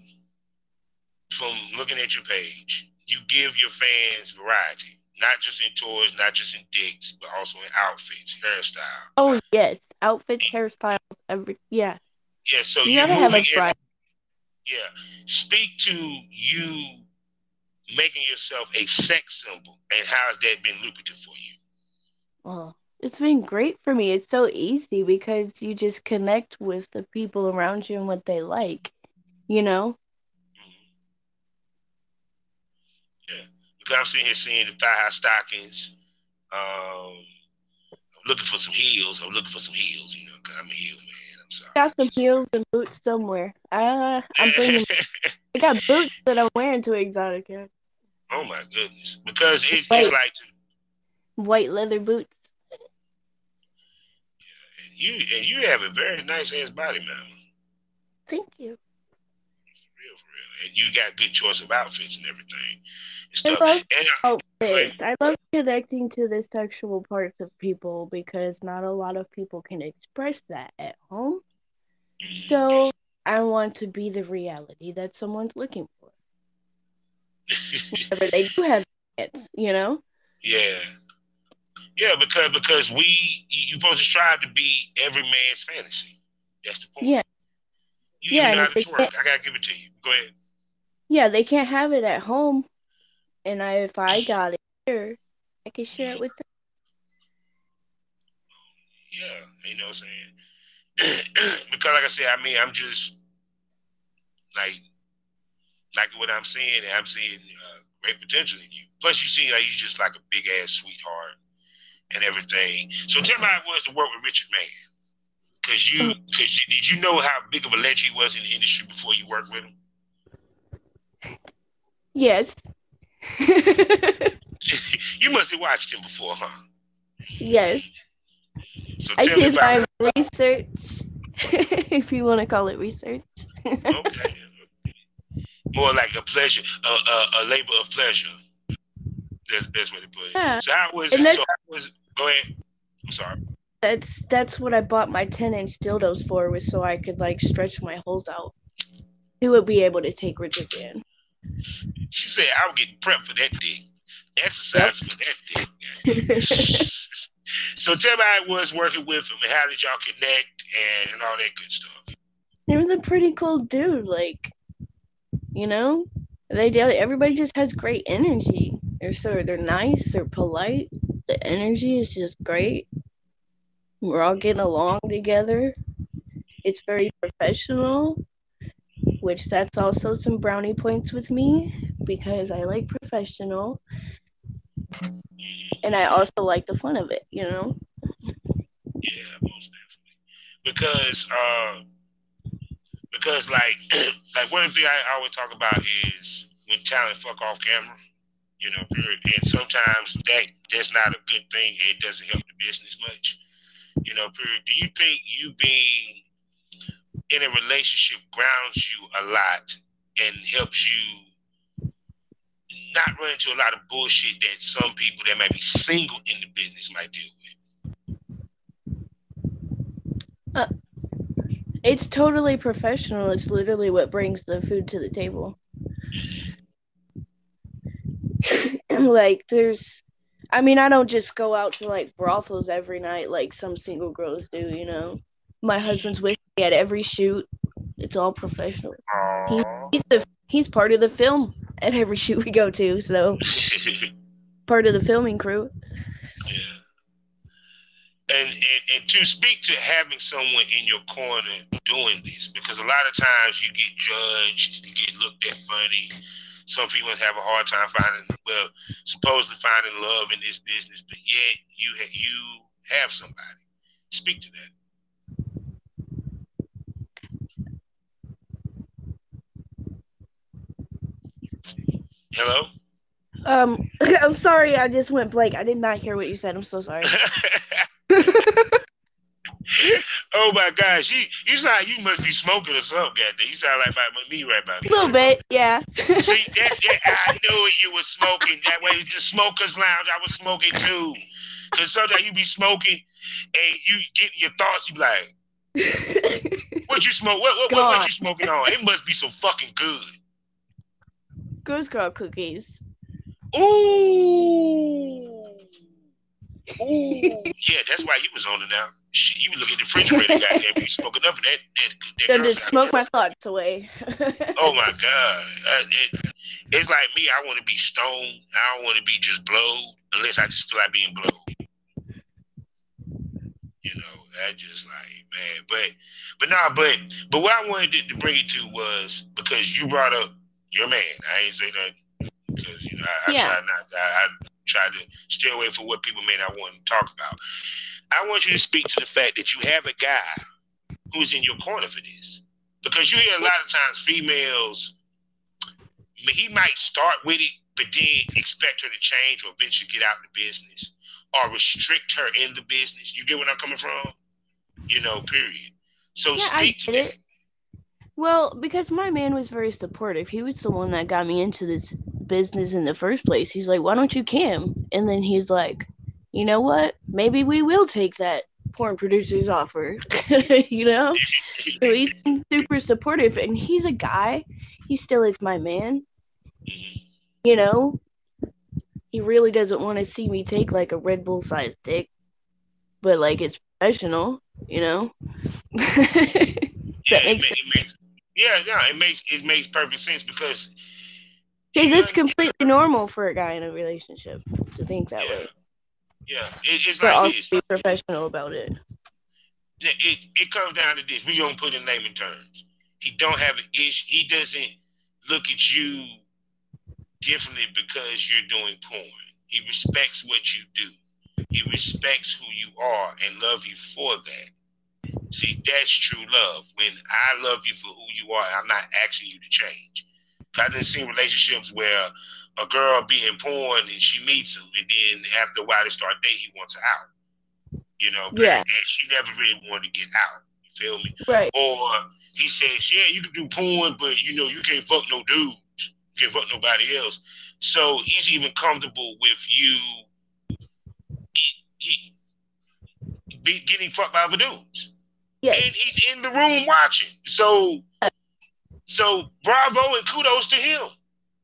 Speaker 3: from looking at your page, you give your fans variety, not just in toys, not just in dicks, but also in outfits, hairstyle.
Speaker 4: Oh yes, outfits, hairstyles, yeah.
Speaker 3: Yeah, so
Speaker 4: You
Speaker 3: you're
Speaker 4: gotta have a
Speaker 3: moving as
Speaker 4: variety.
Speaker 3: yeah. Speak to you making yourself a sex symbol, and how has that been lucrative for you?
Speaker 4: Well, it's been great for me. It's so easy because you just connect with the people around you and what they like, you know?
Speaker 3: Yeah, because I'm sitting here seeing the thigh high stockings. I'm looking for some heels. I'm looking for some heels, you know, because I'm a heel man. I'm sorry.
Speaker 4: Got some heels and boots somewhere. I'm bringing. I got boots that I'm wearing to Exotica.
Speaker 3: Oh my goodness! Because it's like
Speaker 4: white leather boots.
Speaker 3: And you have a very nice ass body, man.
Speaker 4: Thank you.
Speaker 3: For real. And you got good choice of outfits and everything. And
Speaker 4: stuff. I love connecting to the sexual parts of people because not a lot of people can express that at home. Mm-hmm. So I want to be the reality that someone's looking for. Whenever they do have it, you know?
Speaker 3: Yeah. Yeah, because you're supposed to strive to be every man's fantasy. That's the point.
Speaker 4: Yeah.
Speaker 3: You know how to work. I gotta give it to you. Go ahead.
Speaker 4: Yeah, they can't have it at home. And if I got it here, I can share it with them.
Speaker 3: Yeah, you know what I'm saying? Because like I said, I mean, I'm just like what I'm seeing, and I'm seeing great potential in you. Plus, you seem like you're just like a big ass sweetheart and everything. So tell me how it was to work with Richard Mann. Did you know how big of a legend he was in the industry before you worked with him?
Speaker 4: Yes.
Speaker 3: You must have watched him before, huh?
Speaker 4: Yes.
Speaker 3: So
Speaker 4: I did my research, if you want to call it research.
Speaker 3: Okay. More like a pleasure, a labor of pleasure. That's the best way to put it. Yeah. So how was it? Go ahead. I'm sorry.
Speaker 4: That's what I bought my 10-inch dildos for, was so I could like stretch my holes out. He would be able to take Richard in.
Speaker 3: She said, I would get prepped for that dick. Exercise for that dick. So tell me how it was working with him, and how did y'all connect and all that good stuff?
Speaker 4: He was a pretty cool dude. Like, you know, everybody just has great energy. They're nice, they're polite. The energy is just great. We're all getting along together. It's very professional, which that's also some brownie points with me because I like professional. And I also like the fun of it, you know?
Speaker 3: Yeah, most definitely. Because like one thing I always talk about is when talent fuck off camera, you know, and sometimes that's not a good thing. It doesn't help the business much, you know, period. Do you think you being in a relationship grounds you a lot and helps you not run into a lot of bullshit that some people that might be single in the business might deal with?
Speaker 4: It's totally professional. It's literally what brings the food to the table. Like, I don't just go out to like brothels every night like some single girls do, you know. My husband's with me at every shoot. It's all professional. He's part of the film at every shoot we go to, so part of the filming crew.
Speaker 3: Yeah. And to speak to having someone in your corner doing this, because a lot of times you get judged, you get looked at funny. Some females have a hard time supposedly finding love in this business, but yet you have somebody. Speak to that. Hello?
Speaker 4: I'm sorry, I just went blank. I did not hear what you said. I'm so sorry.
Speaker 3: Oh my gosh, you sound like you must be smoking or something, goddamn. You sound like me right about
Speaker 4: now. A little bit, yeah.
Speaker 3: See, I knew you were smoking. That way, it's just smokers lounge. I was smoking too. Because sometimes you be smoking and you get your thoughts, you be like, What you smoke? What you smoking on? It must be some fucking good.
Speaker 4: Girl Scout cookies.
Speaker 3: Ooh. Yeah, that's why he was on it now. Shit, you look at the refrigerator, goddamn, you smoking up that
Speaker 4: Then just smoke my thoughts away.
Speaker 3: Oh my God. It's like me, I want to be stoned. I don't want to be just blowed unless I just feel like being blowed. You know, that just like, man. But what I wanted to bring it to was because you brought up your man. I ain't say that because, you know, I try to stay away from what people may not want to talk about. I want you to speak to the fact that you have a guy who's in your corner for this. Because you hear a lot of times females, he might start with it, but then expect her to change or eventually get out of the business or restrict her in the business. You get where I'm coming from? You know, period. So speak to that.
Speaker 4: Well, because my man was very supportive. He was the one that got me into this business in the first place. He's like, why don't you cam? And then he's like, you know what? Maybe we will take that porn producer's offer. You know? So he's super supportive. And he's a guy. He still is my man. You know? He really doesn't want to see me take like a Red Bull sized dick. But like it's professional, you know?
Speaker 3: It makes perfect sense because
Speaker 4: it's completely normal for a guy in a relationship to think that way.
Speaker 3: Yeah, it's
Speaker 4: but
Speaker 3: like
Speaker 4: also
Speaker 3: this.
Speaker 4: Be professional about it.
Speaker 3: It comes down to this. We don't put in layman terms. He don't have an issue. He doesn't look at you differently because you're doing porn. He respects what you do. He respects who you are and love you for that. See, that's true love. When I love you for who you are, I'm not asking you to change. I done seen relationships where a girl be in porn and she meets him, and then after a while they start dating, he wants her out. You know, and she never really wanted to get out. You feel me?
Speaker 4: Right.
Speaker 3: Or he says, yeah, you can do porn, but you know, you can't fuck no dudes. You can't fuck nobody else. So he's even comfortable with you getting fucked by other dudes. Yes. And he's in the room watching. So bravo and kudos to him.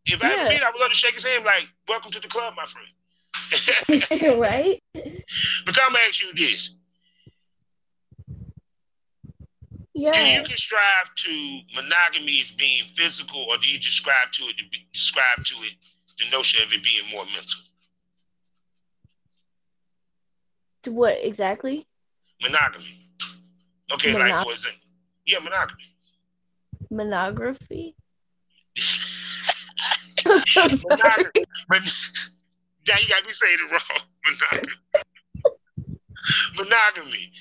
Speaker 3: If I ever meet, I would love to shake his hand like, welcome to the club, my friend.
Speaker 4: Right?
Speaker 3: But I'm gonna ask you this.
Speaker 4: Yeah.
Speaker 3: Do you describe to monogamy as being physical, or do you describe to it the notion of it being more mental?
Speaker 4: To what exactly?
Speaker 3: Monogamy. Okay, like for example. Yeah, monogamy.
Speaker 4: Monography?
Speaker 3: Monogamy. Now you got me saying it wrong. Monogamy.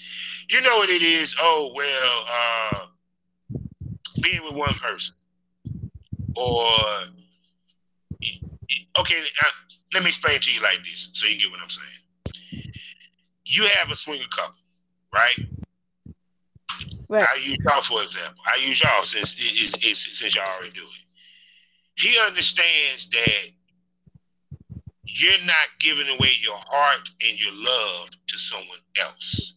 Speaker 3: You know what it is? Oh, well, being with one person. Or, okay, let me explain to you like this so you get what I'm saying. You have a swinger couple, right? I use y'all for example. I use y'all since y'all already do it. He understands that you're not giving away your heart and your love to someone else.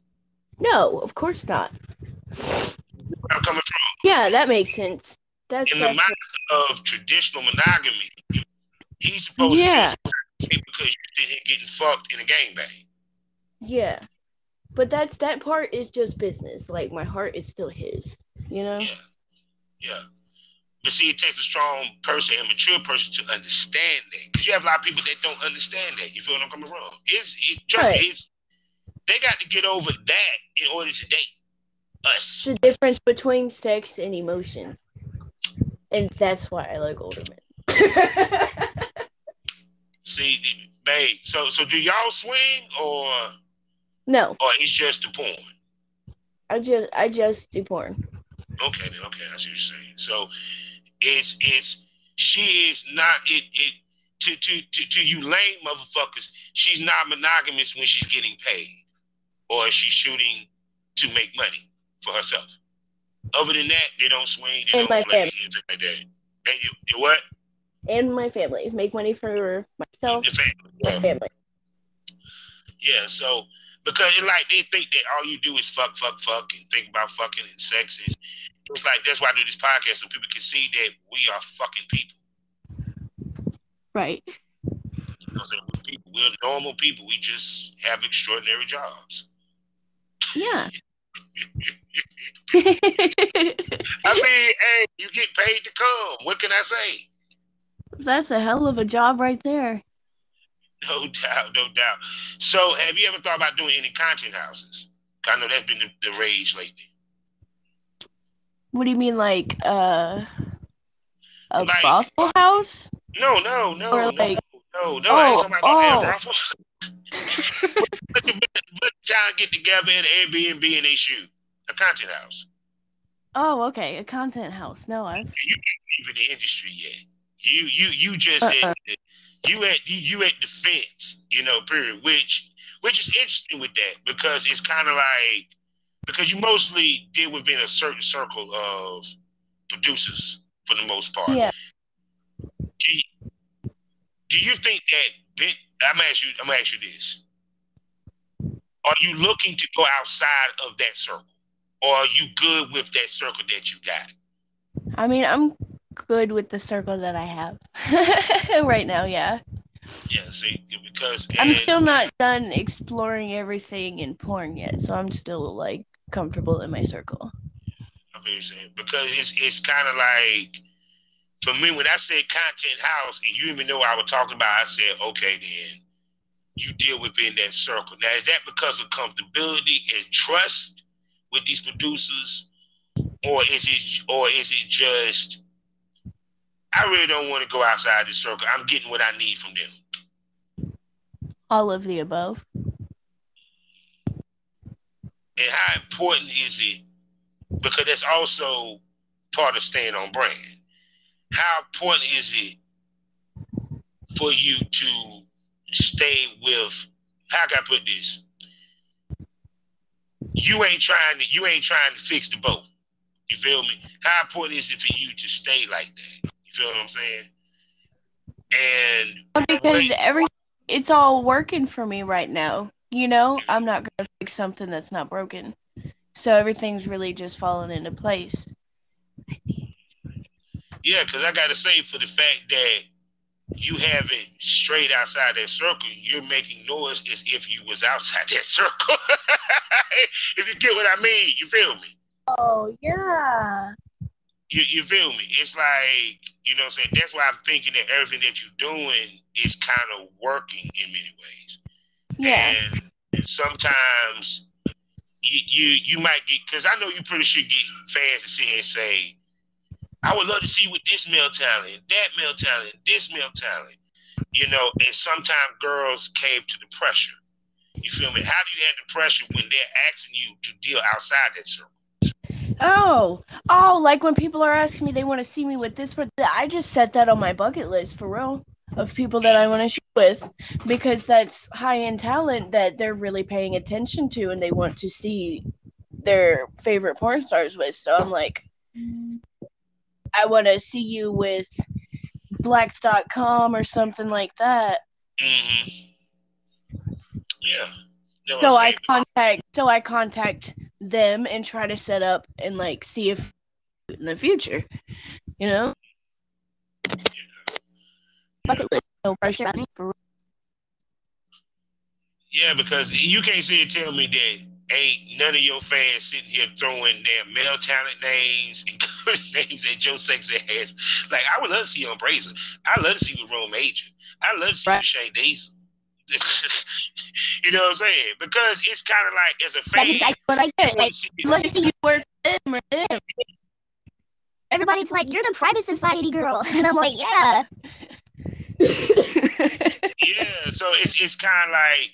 Speaker 4: No, of course not.
Speaker 3: Where I'm coming from.
Speaker 4: Yeah, that makes sense.
Speaker 3: In the mind of traditional monogamy, he's supposed to just because you're sitting here getting fucked in a gangbang.
Speaker 4: Yeah. But that part is just business. Like, my heart is still his, you know?
Speaker 3: Yeah. But see, it takes a strong person, a mature person to understand that. Because you have a lot of people that don't understand that. You feel what I'm coming from? They got to get over that in order to date us.
Speaker 4: The difference between sex and emotion. And that's why I like older men.
Speaker 3: See, babe, so do y'all swing or...
Speaker 4: No.
Speaker 3: Or it's just the porn?
Speaker 4: I just do porn.
Speaker 3: Okay, I see what you're saying. So she is not to you lame motherfuckers, she's not monogamous when she's getting paid. Or she's shooting to make money for herself. Other than that, they don't swing, they don't play, things like that. And you what?
Speaker 4: And my family. Make money for myself and family.
Speaker 3: Yeah, so Because it's like they think that all you do is fuck, and think about fucking and sex. And it's like that's why I do this podcast so people can see that we are fucking people.
Speaker 4: Right.
Speaker 3: We're normal people. We just have extraordinary jobs.
Speaker 4: Yeah.
Speaker 3: I mean, hey, you get paid to come. What can I say?
Speaker 4: That's a hell of a job right there.
Speaker 3: No doubt, no doubt. So, have you ever thought about doing any content houses? I know that's been the rage lately.
Speaker 4: What do you mean, like brothel house?
Speaker 3: No.
Speaker 4: Or like,
Speaker 3: no. I ain't talking about brothel. But time get together at Airbnb and they shoot a content house.
Speaker 4: Oh, okay, a content house. No, I've.
Speaker 3: You ain't even in the industry yet. You just said you at the fence, period. Which is interesting with that because it's kind of like because you mostly deal within a certain circle of producers for the most part.
Speaker 4: Yeah.
Speaker 3: Do you think that I'm gonna ask you this? Are you looking to go outside of that circle, or are you good with that circle that you got?
Speaker 4: I mean, I'm good with the circle that I have right now. Yeah.
Speaker 3: Yeah. See, because
Speaker 4: I'm still not done exploring everything in porn yet, so I'm still like comfortable in my circle.
Speaker 3: I'm very saying because it's kind of like for me when I said content house and you didn't even know what I was talking about, I said okay then. You deal within that circle. Now, is that because of comfortability and trust with these producers, or is it just I really don't want to go outside the circle. I'm getting what I need from them.
Speaker 4: All of the above.
Speaker 3: And how important is it? Because that's also part of staying on brand. How important is it for you to stay with, how can I put this? You ain't trying to fix the boat. You feel me? How important is it for you to stay like that? You feel what I'm saying? And
Speaker 4: because it's all working for me right now. I'm not gonna fix something that's not broken. So everything's really just falling into place.
Speaker 3: Yeah, because I gotta say for the fact that you have it straight outside that circle, you're making noise as if you was outside that circle. If you get what I mean, you feel me?
Speaker 4: Oh, yeah.
Speaker 3: You feel me? It's like, what I'm saying? That's why I'm thinking that everything that you're doing is kind of working in many ways.
Speaker 4: Yeah.
Speaker 3: And sometimes you might get, because I know you pretty sure get fans to sit here and say, I would love to see you with this male talent, that male talent, this male talent, and sometimes girls cave to the pressure. You feel me? How do you handle the pressure when they're asking you to deal outside that circle?
Speaker 4: Oh, like when people are asking me they want to see me with this, but I just set that on my bucket list for real of people that I want to shoot with because that's high-end talent that they're really paying attention to and they want to see their favorite porn stars with. So I'm like, I want to see you with Blacks.com or something like that.
Speaker 3: Mm-hmm. Yeah.
Speaker 4: So I contact them and try to set up and like see if in the future,
Speaker 3: Yeah.
Speaker 4: No pressure on me for.
Speaker 3: Yeah, because you can't sit and tell me that ain't none of your fans sitting here throwing their male talent names and names at your sexy ass. Like, I would love to see you on Brazen. I love to see you with Rome Major. I love to see you with Shane Diesel. You know what I'm saying? Because it's kind of like, as a fan,
Speaker 5: that's exactly what I get. Like, love to see you work with them or them. Everybody's like, you're the private society girl. And I'm like, yeah.
Speaker 3: Yeah, so it's kind of like,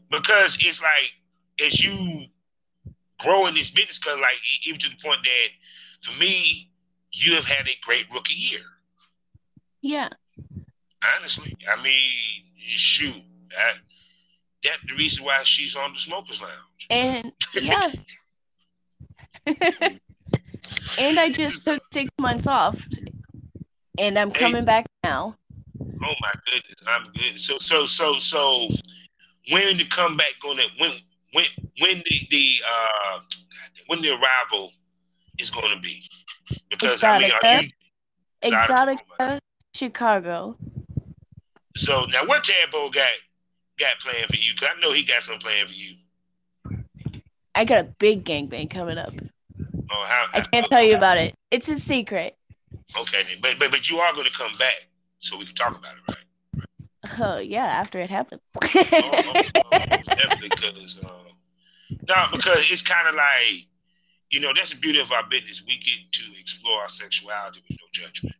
Speaker 3: because it's like, as you grow in this business, because like, even to the point that, for me, you have had a great rookie year.
Speaker 4: Yeah.
Speaker 3: Honestly. I mean, shoot. That's the reason why she's on the Smokers Lounge.
Speaker 4: And, yeah. And I just took 6 months off. And I'm coming back now.
Speaker 3: Oh my goodness, I'm good. So when the comeback when when when the arrival is going to be? Because
Speaker 4: Exotica.
Speaker 3: Exotica,
Speaker 4: Exotica, Chicago.
Speaker 3: So now, what Tadpole got planned for you? Because I know he got some planned for you.
Speaker 4: I got a big gangbang coming up.
Speaker 3: Oh, how?
Speaker 4: I can't tell you about it. It's a secret.
Speaker 3: Okay, then. But you are going to come back so we can talk about it, right?
Speaker 4: Oh yeah, after it happens.
Speaker 3: Definitely, because it's kind of like, that's the beauty of our business. We get to explore our sexuality with no judgment.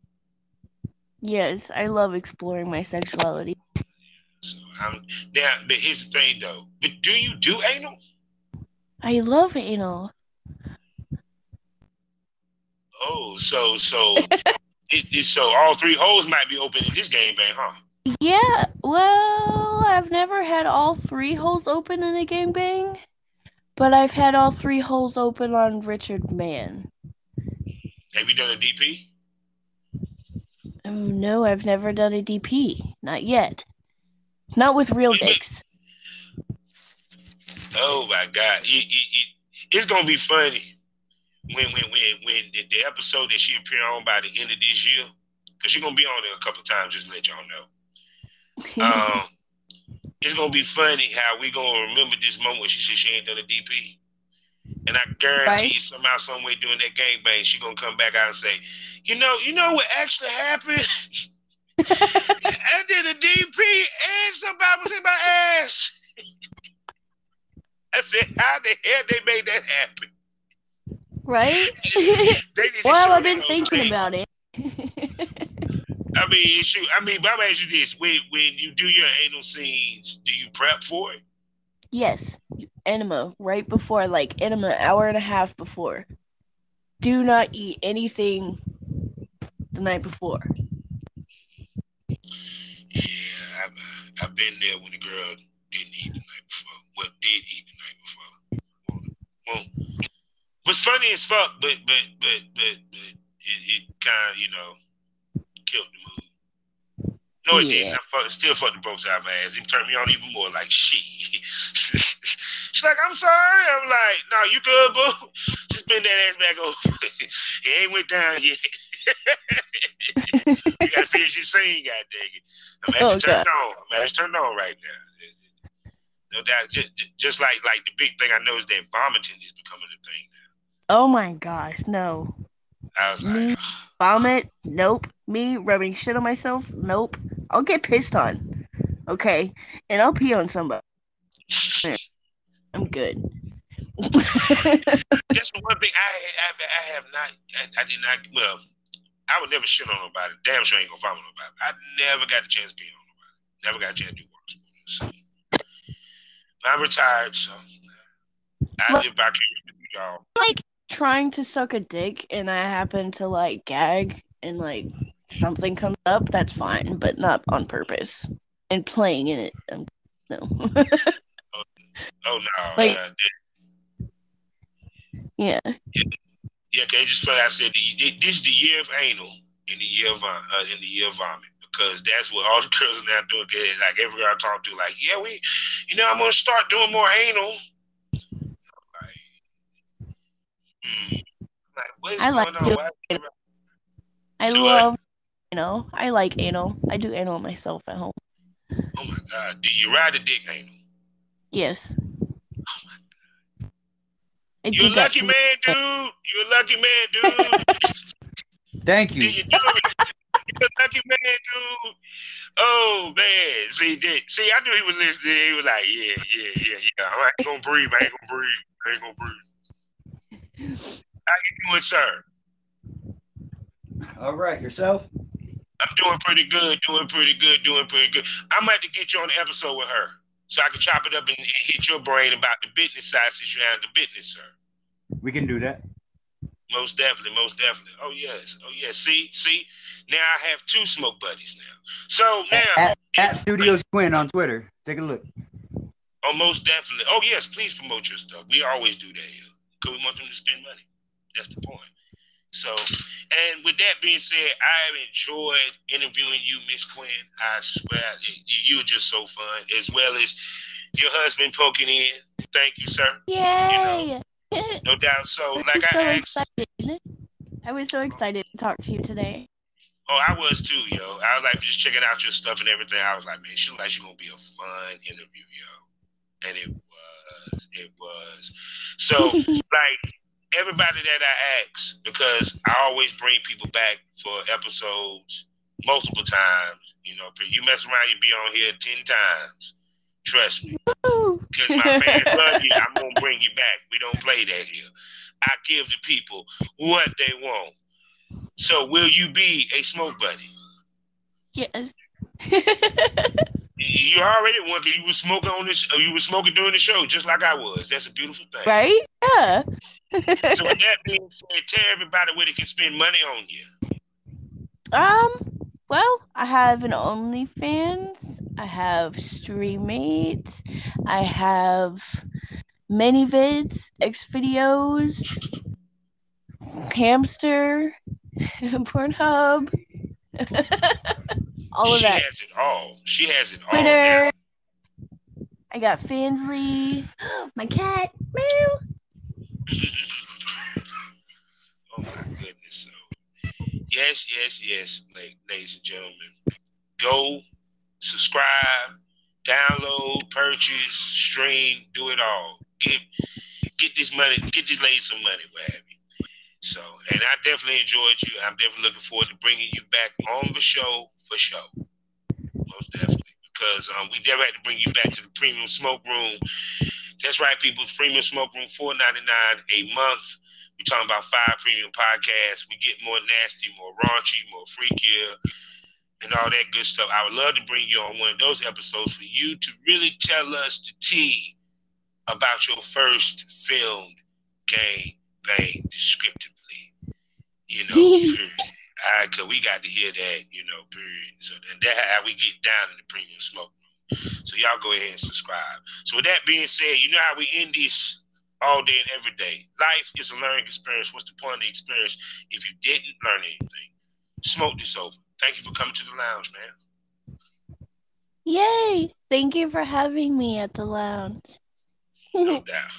Speaker 4: Yes, I love exploring my sexuality.
Speaker 3: So but here's the thing, though. But do you do anal?
Speaker 4: I love anal.
Speaker 3: Oh, so so all three holes might be open in this game, bang, huh?
Speaker 4: Yeah, well, I've never had all 3 holes open in a gangbang, but I've had all 3 holes open on Richard Mann.
Speaker 3: Have you done a DP?
Speaker 4: Oh, no, I've never done a DP. Not yet. Not with real dicks.
Speaker 3: Oh my God, it's gonna be funny when the episode that she appear on by the end of this year, because she's gonna be on there a couple of times. Just to let y'all know. It's gonna be funny how we gonna remember this moment when she said she ain't done a DP, and I guarantee somehow, some way during that gangbang, she gonna come back out and say, you know what actually happened? I did a DP and somebody was in my ass. I said, how the hell they made that happen?
Speaker 4: Right? Well, I've been thinking about it.
Speaker 3: I mean, shoot. But I'm gonna ask you this: when you do your anal scenes, do you prep for it?
Speaker 4: Yes, enema right before, like enema an hour and a half before. Do not eat anything the night before.
Speaker 3: Yeah, I've been there when the girl didn't eat the night before. Well, did eat the night before. Well, was funny as fuck, but it kind of killed the mood. No, it didn't. I still fucked the bros out of my ass. It turned me on even more. Like shit. She's like, I'm sorry. I'm like, no, you good, boo? Just bend that ass back over. It ain't went down yet. You gotta finish your scene, god dang it. I'm actually turned on right now. No doubt. Just like the big thing I know is that vomiting is becoming a thing now.
Speaker 4: Oh my gosh, no.
Speaker 3: I was like,
Speaker 4: vomit? Nope. Me rubbing shit on myself? Nope. I'll get pissed on. Okay. And I'll pee on somebody. I'm good.
Speaker 3: That's the one thing I have not. I did not. Well, I would never shit on nobody. Damn sure I ain't gonna vomit on nobody. I never got a chance to pee on nobody. Never got a chance to do work. So I'm retired, so I live vicariously through y'all.
Speaker 4: Like trying to suck a dick and I happen to like gag and like something comes up, that's fine, but not on purpose. And playing in it, no.
Speaker 3: Oh no.
Speaker 4: Like, yeah.
Speaker 3: Yeah, okay, just funny. I said this is the year of anal and the year of vomit, because that's what all the girls are now doing. Like every girl I talk to, like, yeah, I'm gonna start doing more anal. Like, what is going on?
Speaker 4: I love anal. I like anal. I do anal myself at home.
Speaker 3: Oh my God! Do you ride the dick anal?
Speaker 4: Yes.
Speaker 3: You're a lucky man, dude. You're a lucky man, dude.
Speaker 6: Thank you.
Speaker 3: You're a lucky man, dude. Oh man, see, I knew he was listening. He was like, yeah. I ain't gonna breathe. How you doing, sir?
Speaker 6: All right, yourself?
Speaker 3: I'm doing pretty good. I'm gonna have to get you on the episode with her, so I can chop it up and hit your brain about the business side, since you have the business, sir.
Speaker 6: We can do that.
Speaker 3: Most definitely. Oh yes. See. Now I have 2 smoke buddies now. So now
Speaker 6: at Studios Quinn on Twitter. Take a look.
Speaker 3: Oh, most definitely. Oh yes, please promote your stuff. We always do that here because we want them to spend money. That's the point. So, and with that being said, I have enjoyed interviewing you, Miss Quinn. I swear, you were just so fun, as well as your husband poking in. Thank you, sir.
Speaker 4: Yay!
Speaker 3: No doubt. So,
Speaker 4: I'm
Speaker 3: like
Speaker 4: so
Speaker 3: I asked,
Speaker 4: excited. I was so excited to talk to you today.
Speaker 3: oh, I was too, yo. I was like just checking out your stuff and everything. I was like, man, she looks like she's gonna be a fun interview, yo. And it was. So, like everybody that I ask, because I always bring people back for episodes multiple times. You mess around, you be on here 10 times. Trust me. Because my fans love you, I'm gonna bring you back. We don't play that here. I give the people what they want. So will you be a smoke buddy?
Speaker 4: Yes.
Speaker 3: You already one. You were smoking on this. You were smoking during the show, just like I was. That's a beautiful thing,
Speaker 4: right? Yeah.
Speaker 3: So with that being said, tell everybody where they can spend money on you.
Speaker 4: Well, I have an OnlyFans. I have StreamMate. I have ManyVids, Xvideos, Hamster, Pornhub. All of
Speaker 3: She
Speaker 4: that.
Speaker 3: has it all. She has it all
Speaker 4: Twitter.
Speaker 3: now.
Speaker 4: I got Fansly. My cat. Meow.
Speaker 3: Oh my goodness. So yes, ladies and gentlemen. Go, subscribe, download, purchase, stream, do it all. Get this money, get this lady some money, what have you. So, and I definitely enjoyed you. I'm definitely looking forward to bringing you back on the show for sure. Most definitely. Because we definitely had to bring you back to the Premium Smoke Room. That's right, people. Premium Smoke Room, $4.99 a month. We're talking about 5 premium podcasts. We get more nasty, more raunchy, more freakier, and all that good stuff. I would love to bring you on one of those episodes for you to really tell us the tea about your first filmed gang bang descriptively. Period. Because we got to hear that, period. So that's how we get down in the Premium Smoke Room. So y'all go ahead and subscribe. So with that being said, you know how we end this all day and every day. Life is a learning experience. What's the point of the experience if you didn't learn anything? Smoke this over. Thank you for coming to the lounge, man.
Speaker 4: Yay! Thank you for having me at the lounge.
Speaker 3: No doubt.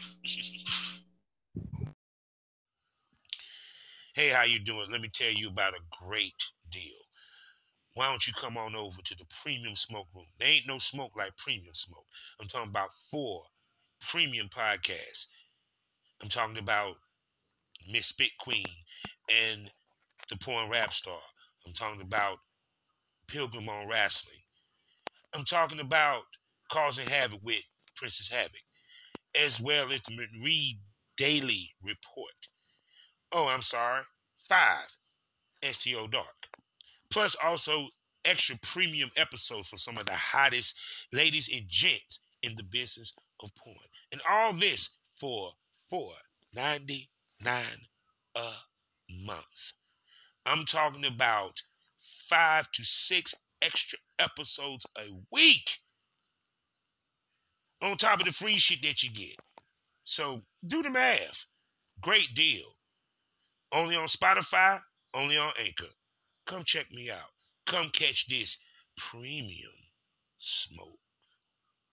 Speaker 3: Hey, how you doing? Let me tell you about a great deal. Why don't you come on over to the Premium Smoke Room? There ain't no smoke like Premium Smoke. I'm talking about 4 premium podcasts. I'm talking about Miss Spit Queen and the Porn Rap Star. I'm talking about Pilgrim on Wrestling. I'm talking about Causing Havoc with Princess Havoc, as well as the Read Daily Report. Oh, I'm sorry, 5 STO Dark. Plus also extra premium episodes for some of the hottest ladies and gents in the business of porn. And all this for $4.99 a month. I'm talking about 5 to 6 extra episodes a week on top of the free shit that you get. So do the math. Great deal. Only on Spotify, only on Anchor. Come check me out. Come catch this premium smoke.